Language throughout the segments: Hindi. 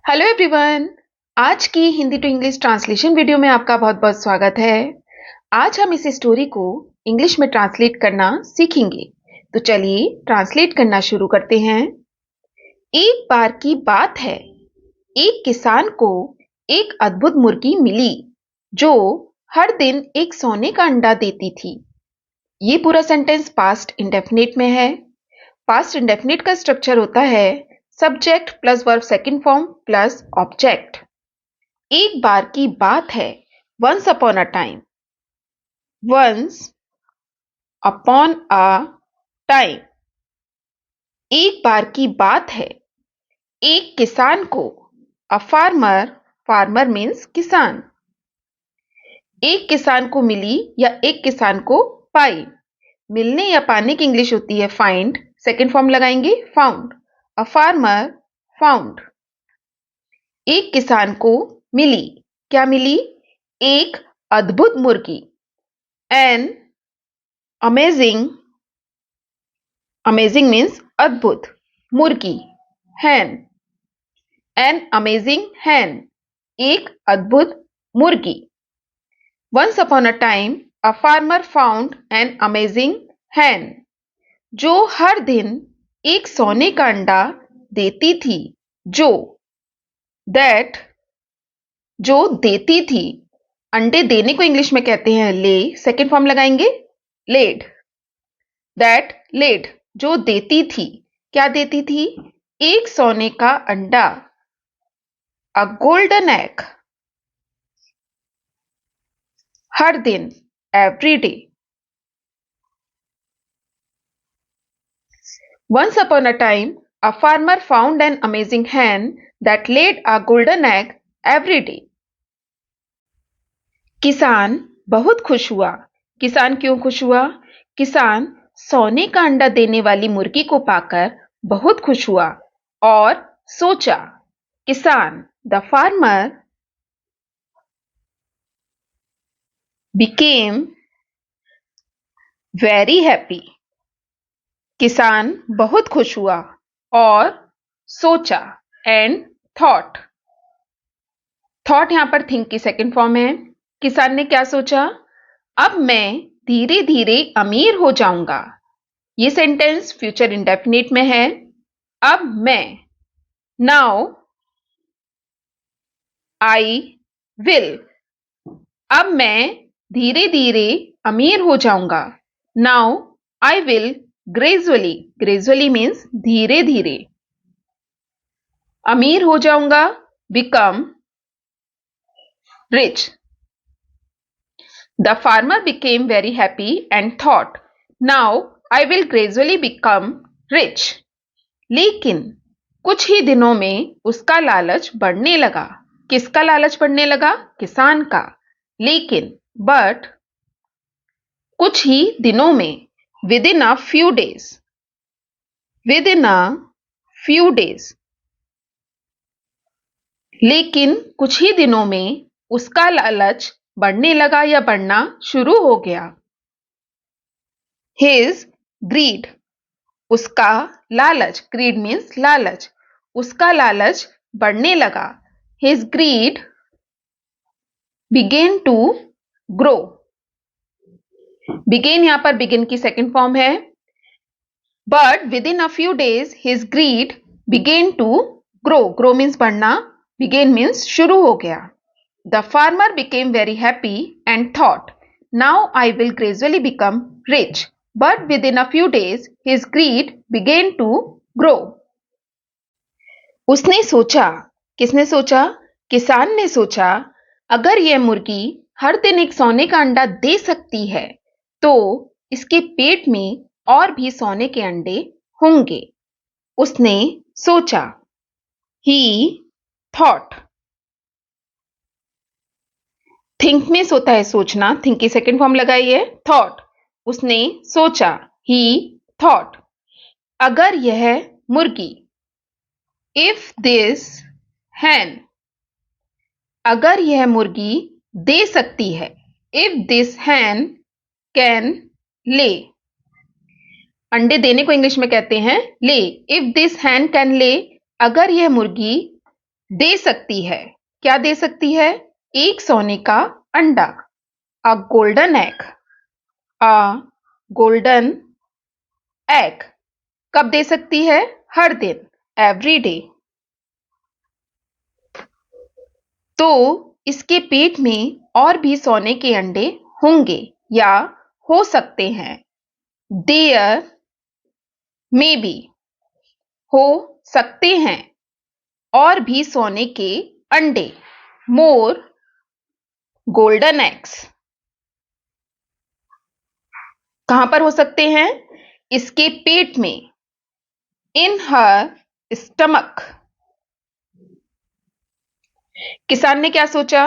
Hello everyone. आज की Hindi to English translation video में आपका बहुत-बहुत स्वागत है। आज हम इस स्टोरी को इंग्लिश में ट्रांसलेट करना सीखेंगे। तो चलिए ट्रांसलेट करना शुरू करते हैं। एक बार की बात है, एक किसान को एक अद्भुत मुर्गी मिली जो हर दिन एक सोने का अंडा देती थी। ये पूरा सेंटेंस पास्ट इंडेफिनिट में है। पास्ट इंडेफिनिट का स्ट्रक्चर होता है subject plus verb second form plus object. एक बार की बात है, once upon a time. Once upon a time, एक बार की बात है, एक किसान को, अ फार्मर, फार्मर मीन्स किसान, एक किसान को मिली या एक किसान को पाई। मिलने या पाने की इंग्लिश होती है फाइंड, सेकंड फॉर्म लगाएंगे फाउंड। अ फार्मर फाउंड, एक किसान को मिली, क्या मिली? एक अद्भुत मुर्गी। एन अमेजिंग, अमेजिंग मीन्स अद्भुत, मुर्गी, हैन, एन अमेजिंग हैन, एक अद्भुत मुर्गी। Once upon a time a farmer found an amazing hen, जो हर दिन एक सोने का अंडा देती थी। जो, दैट, जो देती थी। अंडे देने को इंग्लिश में कहते हैं ले, सेकेंड फॉर्म लगाएंगे लेड। दैट लेड, जो देती थी, क्या देती थी? एक सोने का अंडा, अ गोल्डन एग, हर दिन, every day. Once upon a time a farmer found an amazing hen that laid a golden egg every day. किसान बहुत खुश हुआ। किसान क्यों खुश हुआ? किसान सोने का अंडा देने वाली मुर्गी को पाकर बहुत खुश हुआ और सोचा। किसान, the farmer, became very happy. किसान बहुत खुश हुआ और सोचा, एंड थॉट। थॉट यहां पर थिंक की सेकंड फॉर्म है। किसान ने क्या सोचा? अब मैं धीरे धीरे अमीर हो जाऊंगा। ये सेंटेंस फ्यूचर इंडेफिनिट में है। अब मैं, नाउ आई विल, अब मैं धीरे धीरे अमीर हो जाऊंगा। Now I will gradually, gradually means धीरे धीरे, अमीर हो जाऊंगा। Become rich. The farmer became very happy and thought, now I will gradually become rich. लेकिन कुछ ही दिनों में उसका लालच बढ़ने लगा। किसका लालच बढ़ने लगा? किसान का। लेकिन, बट, कुछ ही दिनों में, with in a few days, with in a few days, लेकिन कुछ ही दिनों में उसका लालच बढ़ने लगा या बढ़ना शुरू हो गया। हिज ग्रीड, उसका लालच, ग्रीड मीन्स लालच, उसका लालच बढ़ने लगा। His greed began to grow. Began यहां पर बिगिन की सेकंड फॉर्म है। But within a few days his greed began to grow. Grow means बढ़ना, बिगेन मीन्स शुरू हो गया। The farmer became very happy and thought, now I will gradually become rich. But within a few days his greed began to grow. उसने सोचा, किसने सोचा? किसान ने सोचा, अगर यह मुर्गी हर दिन एक सोने का अंडा दे सकती है तो इसके पेट में और भी सोने के अंडे होंगे। उसने सोचा। ही थॉट, थिंक में होता है सोचना, थिंक की सेकंड फॉर्म लगाइए थॉट। उसने सोचा, ही थॉट, अगर यह मुर्गी, इफ दिस hen, अगर यह मुर्गी दे सकती है, इफ दिस hen कैन ले, अंडे देने को इंग्लिश में कहते हैं ले। इफ दिस hen कैन ले, अगर यह मुर्गी दे सकती है। क्या दे सकती है? एक सोने का अंडा। अ गोल्डन एग। अ गोल्डन एग कब दे सकती है? हर दिन, एवरी डे। तो इसके पेट में और भी सोने के अंडे होंगे या हो सकते हैं। देयर में बी हो सकते हैं और भी सोने के अंडे। मोर गोल्डन एग्स कहां पर हो सकते हैं? इसके पेट में। इन हर स्टमक। किसान ने क्या सोचा?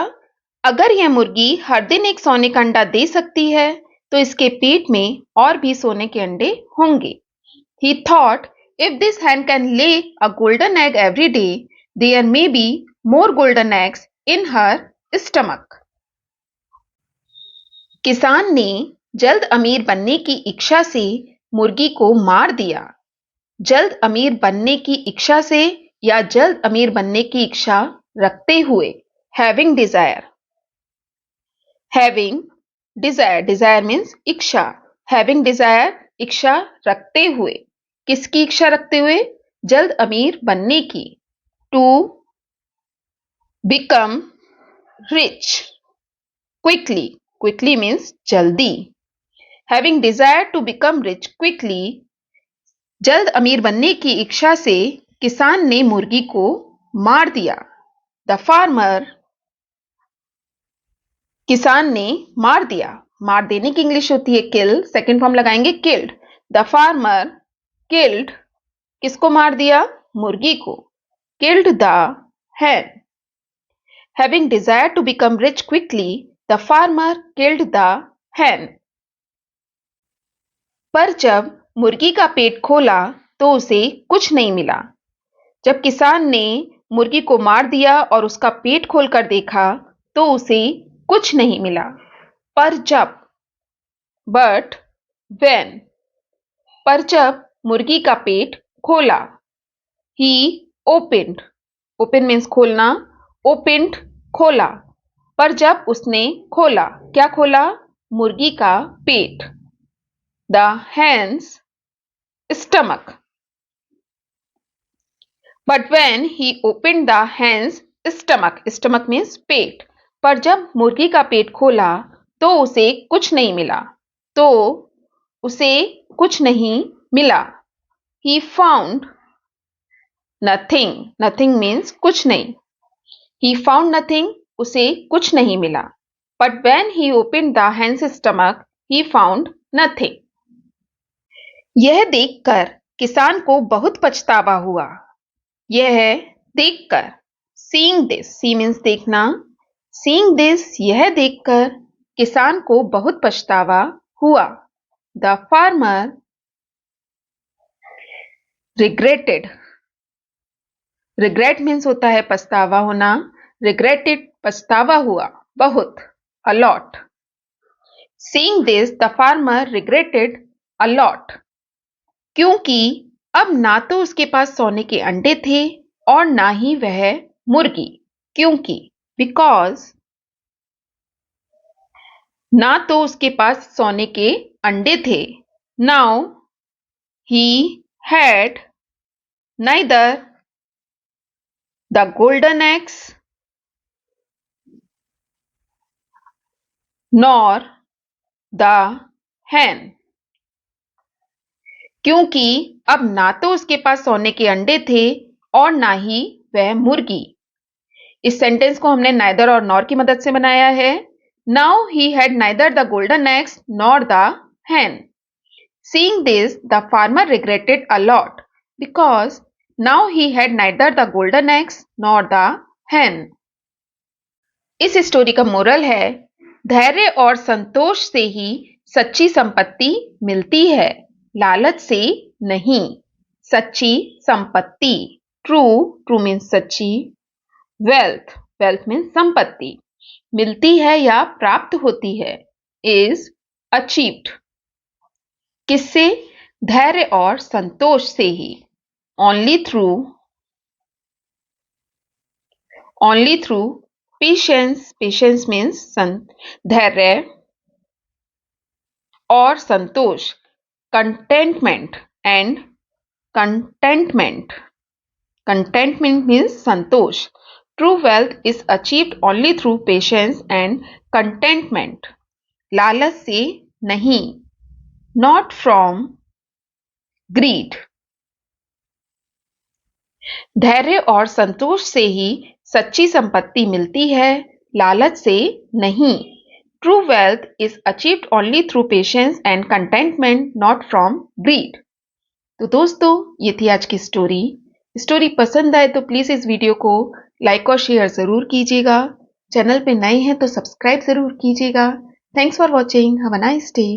अगर यह मुर्गी हर दिन एक सोने का अंडा दे सकती है तो इसके पेट में और भी सोने के अंडे होंगे। He thought, if this hen can lay a golden egg every day, there may be more golden eggs in her stomach. किसान ने जल्द अमीर बनने की इच्छा से मुर्गी को मार दिया। जल्द अमीर बनने की इच्छा से या जल्द अमीर बनने की इच्छा रखते हुए। Having desire. Having desire. Desire means इच्छा। Having desire इच्छा रखते हुए। किसकी इच्छा रखते हुए? जल्द अमीर बनने की। To become rich quickly. Quickly means जल्दी। Having desire to become rich quickly. जल्द अमीर बनने की इच्छा से किसान ने मुर्गी को मार दिया। The farmer. किसान ने मार दिया। मार देने की इंग्लिश होती है किल, सेकेंड फॉर्म लगाएंगे किल्ड। द फार्मर किल्ड किसको मार दिया? मुर्गी को। Killed the hen. Having desire to become rich quickly, the farmer killed the hen. पर जब मुर्गी का पेट खोला तो उसे कुछ नहीं मिला। जब किसान ने मुर्गी को मार दिया और उसका पेट खोलकर देखा तो उसे कुछ नहीं मिला। पर जब but when पर जब मुर्गी का पेट खोला। he opened. open means खोलना। opened खोला। पर जब उसने खोला, क्या खोला? मुर्गी का पेट। the hen's stomach. but when he opened the hen's stomach. stomach means पेट। पर जब मुर्गी का पेट खोला तो उसे कुछ नहीं मिला। तो उसे कुछ नहीं मिला। He found nothing. Nothing means कुछ नहीं। He found nothing. उसे कुछ नहीं मिला। But when he opened the hen's stomach, he found nothing. यह देखकर किसान को बहुत पछतावा हुआ। यह देखकर seeing this. See means देखना। Seeing this यह देखकर किसान को बहुत पछतावा हुआ। The farmer regretted. Regret means होता है पछतावा होना। Regretted पछतावा हुआ बहुत। A lot. Seeing this, the farmer regretted a lot. क्योंकि अब ना तो उसके पास सोने के अंडे थे और ना ही वह मुर्गी। क्योंकि because ना तो उसके पास सोने के अंडे थे। Now he had neither the golden eggs nor the hen. क्योंकि अब ना तो उसके पास सोने के अंडे थे और ना ही वह मुर्गी। इस सेंटेंस को हमने नाइदर और नॉर की मदद से बनाया है। Now he had neither the golden eggs nor the hen. Seeing this, the farmer regretted a lot because now he had neither the golden eggs nor the hen. इस स्टोरी का मोरल है, धैर्य और संतोष से ही सच्ची संपत्ति मिलती है, लालच से नहीं। सच्ची संपत्ति। ट्रू, ट्रू मीन्स सच्ची। वेल्थ, वेल्थ मीन्स संपत्ति। मिलती है या प्राप्त होती है। Is achieved. किससे? धैर्य और संतोष से ही। Only through only through patience. Patience means धैर्य और संतोष, contentment and contentment. Contentment means Santosh. True wealth is achieved only through patience and contentment. लालच से नहीं, not from greed. धैर्य और संतोष से ही सच्ची संपत्ति मिलती है, लालच से नहीं. True wealth is achieved only through patience and contentment, not from greed. तो दोस्तों, ये थी आज की स्टोरी. स्टोरी पसंद आए तो प्लीज इस वीडियो को लाइक और शेयर जरूर कीजिएगा. चैनल पे नए हैं तो सब्सक्राइब जरूर कीजिएगा. Thanks for watching. Have a nice day.